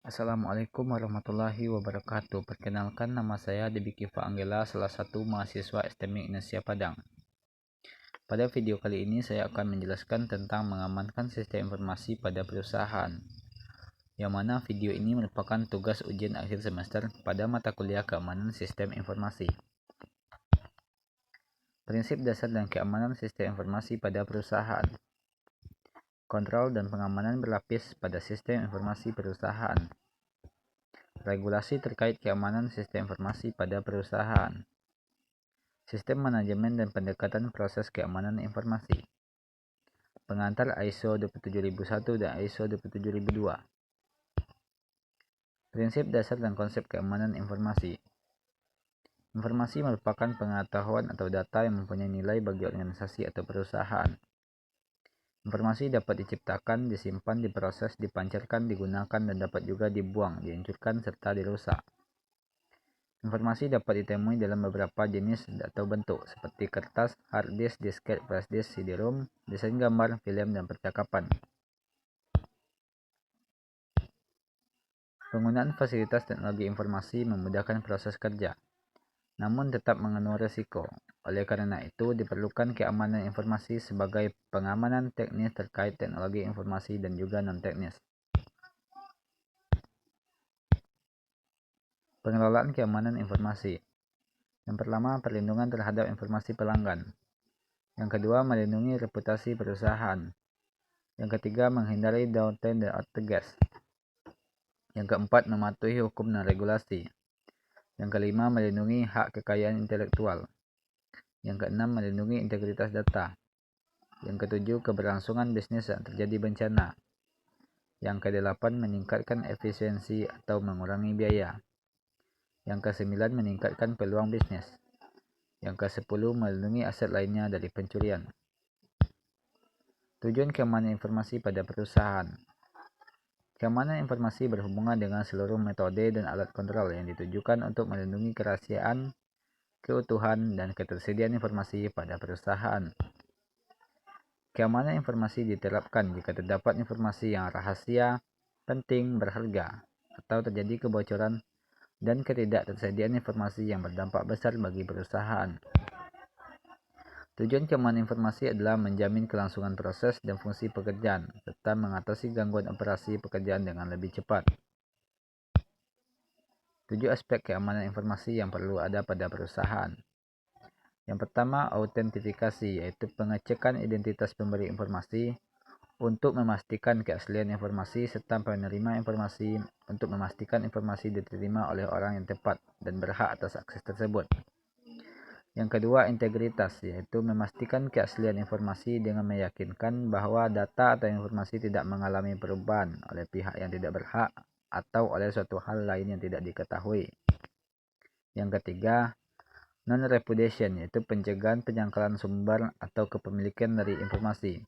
Assalamualaikum warahmatullahi wabarakatuh. Perkenalkan, nama saya Debi Kifa Anggela, salah satu mahasiswa STM Indonesia Padang. Pada video kali ini saya akan menjelaskan tentang mengamankan sistem informasi pada perusahaan, yang mana video ini merupakan tugas ujian akhir semester pada mata kuliah keamanan sistem informasi. Prinsip dasar dan keamanan sistem informasi pada perusahaan. Kontrol dan pengamanan berlapis pada sistem informasi perusahaan. Regulasi terkait keamanan sistem informasi pada perusahaan. Sistem manajemen dan pendekatan proses keamanan informasi. Pengantar ISO 27001 dan ISO 27002. Prinsip dasar dan konsep keamanan informasi. Informasi merupakan pengetahuan atau data yang mempunyai nilai bagi organisasi atau perusahaan. Informasi dapat diciptakan, disimpan, diproses, dipancarkan, digunakan, dan dapat juga dibuang, dihancurkan, serta dirusak. Informasi dapat ditemui dalam beberapa jenis atau bentuk, seperti kertas, hard disk, disket, flash disk, CD-ROM, desain gambar, film, dan percakapan. Penggunaan fasilitas teknologi informasi memudahkan proses kerja, namun tetap mengandung risiko. Oleh karena itu, diperlukan keamanan informasi sebagai pengamanan teknis terkait teknologi informasi dan juga non-teknis. Pengelolaan keamanan informasi. Yang pertama, perlindungan terhadap informasi pelanggan. Yang kedua, melindungi reputasi perusahaan. Yang ketiga, menghindari downtime dan outage. Yang keempat, mematuhi hukum dan regulasi. Yang kelima, melindungi hak kekayaan intelektual. Yang keenam, melindungi integritas data. Yang ketujuh, keberlangsungan bisnis saat terjadi bencana. Yang kedelapan, meningkatkan efisiensi atau mengurangi biaya. Yang kesembilan, meningkatkan peluang bisnis. Yang kesepuluh, melindungi aset lainnya dari pencurian. Tujuan keamanan informasi pada perusahaan. Keamanan informasi berhubungan dengan seluruh metode dan alat kontrol yang ditujukan untuk melindungi kerahasiaan, keutuhan, dan ketersediaan informasi pada perusahaan. Keamanan informasi diterapkan jika terdapat informasi yang rahasia, penting, berharga, atau terjadi kebocoran dan ketidaktersediaan informasi yang berdampak besar bagi perusahaan. Tujuan keamanan informasi adalah menjamin kelangsungan proses dan fungsi pekerjaan, serta mengatasi gangguan operasi pekerjaan dengan lebih cepat. 7 aspek keamanan informasi yang perlu ada pada perusahaan. Yang pertama, autentifikasi, yaitu pengecekan identitas pemberi informasi untuk memastikan keaslian informasi serta penerima informasi untuk memastikan informasi diterima oleh orang yang tepat dan berhak atas akses tersebut. Yang kedua, integritas, yaitu memastikan keaslian informasi dengan meyakinkan bahwa data atau informasi tidak mengalami perubahan oleh pihak yang tidak berhak atau oleh suatu hal lain yang tidak diketahui. Yang ketiga, non-repudiation, yaitu pencegahan penyangkalan sumber atau kepemilikan dari informasi.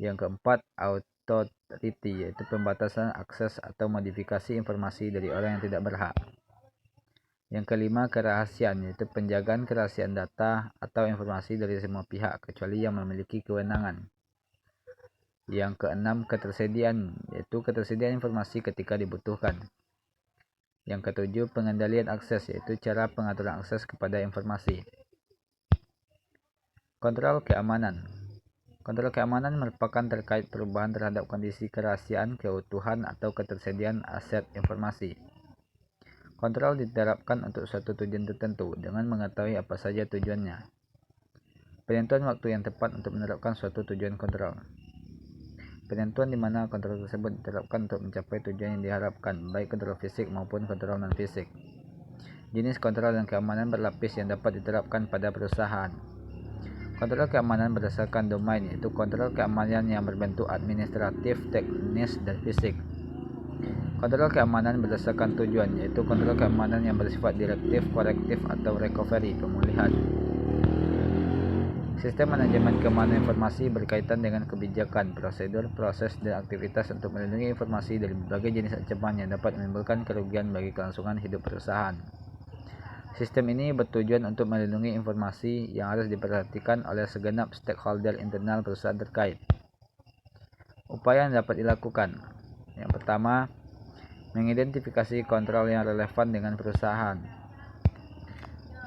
Yang keempat, authority, yaitu pembatasan akses atau modifikasi informasi dari orang yang tidak berhak. Yang kelima, kerahasiaan, yaitu penjagaan kerahasiaan data atau informasi dari semua pihak kecuali yang memiliki kewenangan. Yang keenam, ketersediaan, yaitu ketersediaan informasi ketika dibutuhkan. Yang ketujuh, pengendalian akses, yaitu cara pengaturan akses kepada informasi. Kontrol keamanan. Kontrol keamanan merupakan terkait perubahan terhadap kondisi kerahasiaan, keutuhan, atau ketersediaan aset informasi. Kontrol diterapkan untuk suatu tujuan tertentu dengan mengetahui apa saja tujuannya. Penentuan waktu yang tepat untuk menerapkan suatu tujuan kontrol. Penentuan di mana kontrol tersebut diterapkan untuk mencapai tujuan yang diharapkan, baik kontrol fisik maupun kontrol non-fisik. Jenis kontrol dan keamanan berlapis yang dapat diterapkan pada perusahaan. Kontrol keamanan berdasarkan domain, yaitu kontrol keamanan yang berbentuk administratif, teknis, dan fisik. Kontrol keamanan berdasarkan tujuan, yaitu kontrol keamanan yang bersifat direktif, korektif, atau recovery, pemulihan. Sistem manajemen keamanan informasi berkaitan dengan kebijakan, prosedur, proses, dan aktivitas untuk melindungi informasi dari berbagai jenis ancaman yang dapat menimbulkan kerugian bagi kelangsungan hidup perusahaan. Sistem ini bertujuan untuk melindungi informasi yang harus diperhatikan oleh segenap stakeholder internal perusahaan terkait. Upaya yang dapat dilakukan. Yang pertama, mengidentifikasi kontrol yang relevan dengan perusahaan.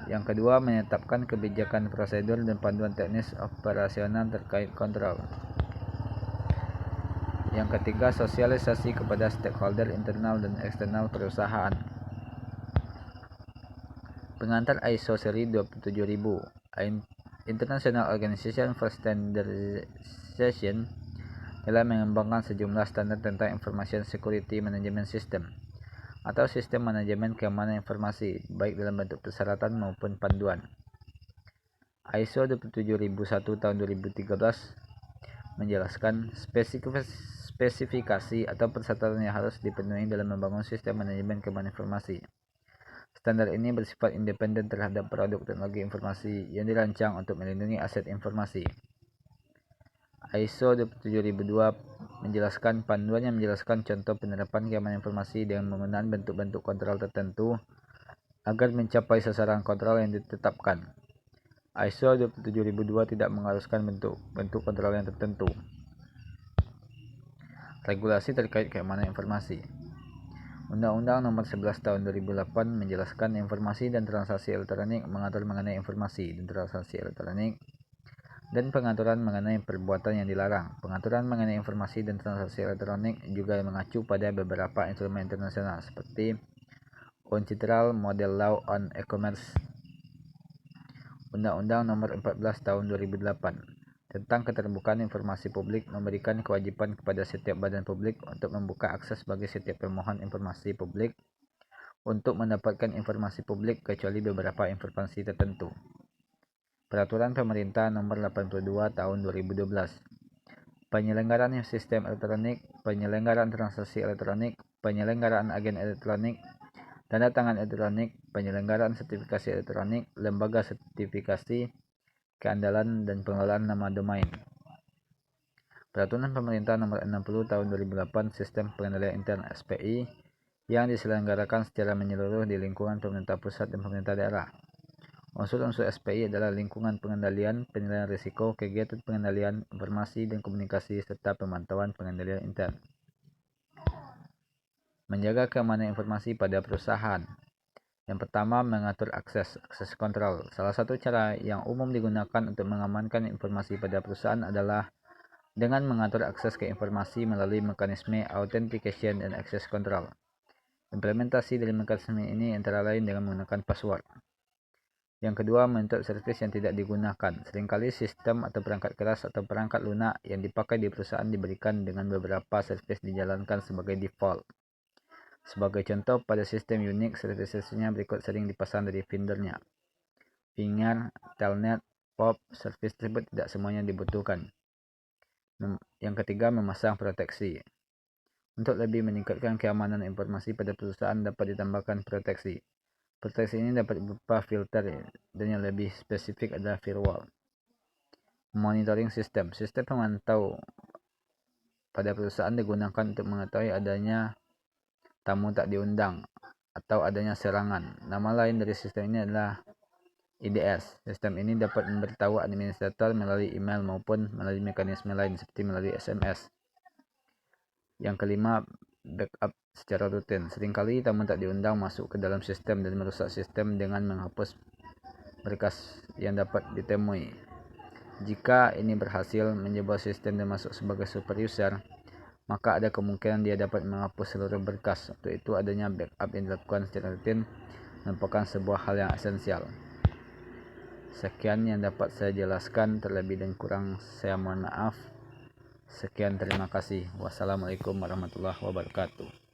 Yang kedua, menetapkan kebijakan prosedur dan panduan teknis operasional terkait kontrol. Yang ketiga, sosialisasi kepada stakeholder internal dan eksternal perusahaan. Pengantar ISO seri 27000, International Organization for Standardization, telah mengembangkan sejumlah standar tentang Information Security Management System atau sistem manajemen keamanan informasi, baik dalam bentuk persyaratan maupun panduan. ISO 27001 tahun 2013 menjelaskan spesifikasi atau persyaratan yang harus dipenuhi dalam membangun sistem manajemen keamanan informasi. Standar ini bersifat independen terhadap produk teknologi informasi yang dirancang untuk melindungi aset informasi. ISO 27002 menjelaskan panduan yang menjelaskan contoh penerapan keamanan informasi dengan menggunakan bentuk-bentuk kontrol tertentu agar mencapai sasaran kontrol yang ditetapkan. ISO 27002 tidak mengharuskan bentuk kontrol yang tertentu. Regulasi terkait keamanan informasi. Undang-Undang Nomor 11 Tahun 2008 menjelaskan informasi dan transaksi elektronik, mengatur mengenai informasi dan transaksi elektronik, dan pengaturan mengenai perbuatan yang dilarang. Pengaturan mengenai informasi dan transaksi elektronik juga mengacu pada beberapa instrumen internasional seperti UNCITRAL Model Law on E-commerce, Undang-Undang Nomor 14 Tahun 2008 tentang keterbukaan informasi publik memberikan kewajiban kepada setiap badan publik untuk membuka akses bagi setiap pemohon informasi publik untuk mendapatkan informasi publik kecuali beberapa informasi tertentu. Peraturan Pemerintah Nomor 82 Tahun 2012, penyelenggaraan sistem elektronik, penyelenggaraan transaksi elektronik, penyelenggaraan agen elektronik, tanda tangan elektronik, penyelenggaraan sertifikasi elektronik, lembaga sertifikasi, keandalan dan pengelolaan nama domain. Peraturan Pemerintah Nomor 60 Tahun 2008 Sistem Pengendalian Intern SPI yang diselenggarakan secara menyeluruh di lingkungan pemerintah pusat dan pemerintah daerah. Unsur-unsur SPI adalah lingkungan pengendalian, penilaian risiko, kegiatan pengendalian, informasi dan komunikasi, serta pemantauan pengendalian intern. Menjaga keamanan informasi pada perusahaan. Yang pertama, mengatur akses kontrol. Salah satu cara yang umum digunakan untuk mengamankan informasi pada perusahaan adalah dengan mengatur akses ke informasi melalui mekanisme authentication dan access control. Implementasi dari mekanisme ini antara lain dengan menggunakan password. Yang kedua, menutup servis yang tidak digunakan. Seringkali sistem atau perangkat keras atau perangkat lunak yang dipakai di perusahaan diberikan dengan beberapa servis dijalankan sebagai default. Sebagai contoh, pada sistem Unix, servis-servisnya berikut sering dipasang dari vendornya. VMware, Telnet, POP, servis tersebut tidak semuanya dibutuhkan. Yang ketiga, memasang proteksi. Untuk lebih meningkatkan keamanan informasi pada perusahaan dapat ditambahkan proteksi. Proteksi ini dapat berupa filter dan yang lebih spesifik adalah firewall. Monitoring system. Sistem pemantau pada perusahaan digunakan untuk mengetahui adanya tamu tak diundang atau adanya serangan. Nama lain dari sistem ini adalah IDS. Sistem ini dapat memberitahu administrator melalui email maupun melalui mekanisme lain seperti melalui SMS. Yang kelima, backup secara rutin. Seringkali tamu tak diundang masuk ke dalam sistem dan merusak sistem dengan menghapus berkas yang dapat ditemui. Jika ini berhasil menjebol sistem dan masuk sebagai super user, maka ada kemungkinan dia dapat menghapus seluruh berkas. Untuk itu, adanya backup yang dilakukan secara rutin merupakan sebuah hal yang esensial. Sekian yang dapat saya jelaskan, terlebih dan kurang saya mohon maaf. Sekian, terima kasih. Wassalamualaikum warahmatullahi wabarakatuh.